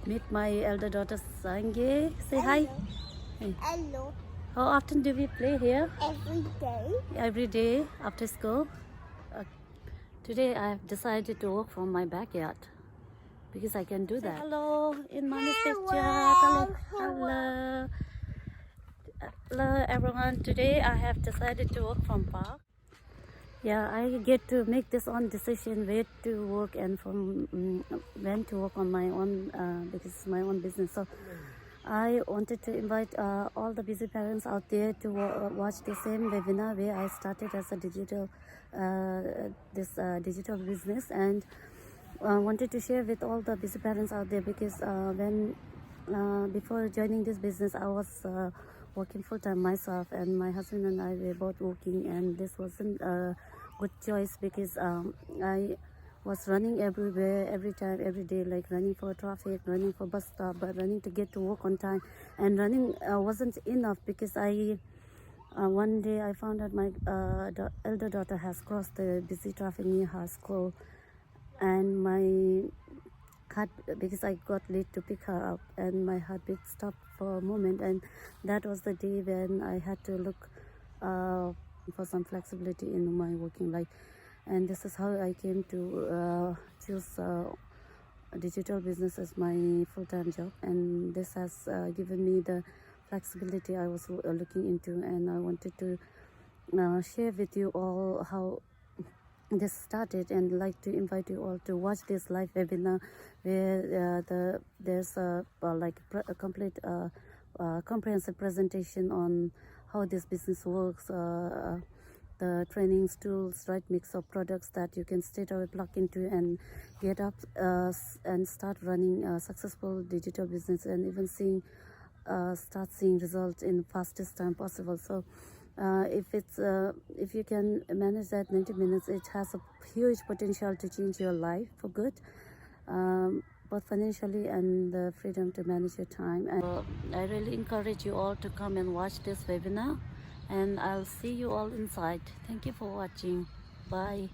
Meet my elder daughter Sange. Say hi. Hey. Hello. How often do we play here? Every day. Every day after school. Uh, Today I have decided to walk from my backyard because I can do that. Hello in mommy's picture. Hello. Hello everyone. Today I have decided to walk from park. Yeah, I get to make this own decision where to work and from when to work on my own because it's my own business. So I wanted to invite all the busy parents out there to watch the same webinar where I started as a digital digital business, and wanted to share with all the busy parents out there because when before joining this business I was working full-time myself, and my husband and I were both working, and this wasn't a good choice because I was running everywhere, every time, every day, like running for traffic, running for bus stop, but running to get to work on time, and running wasn't enough because I one day I found out my elder daughter has crossed the busy traffic near her school, and my heart, because I got late to pick her up, and my heartbeat stopped for a moment, and that was the day when I had to look for some flexibility in my working life, and this is how I came to choose digital business as my full-time job, and this has given me the flexibility I was looking into, and I wanted to share with you all how this started, and like to invite you all to watch this live webinar where there's a complete comprehensive presentation on how this business works, the trainings, tools, right mix of products that you can straight away plug into and get up and start running a successful digital business, and even start seeing results in fastest time possible. So if you can manage that 90 minutes, it has a huge potential to change your life for good, both financially and the freedom to manage your time. And I really encourage you all to come and watch this webinar, and I'll see you all inside. Thank you for watching. Bye.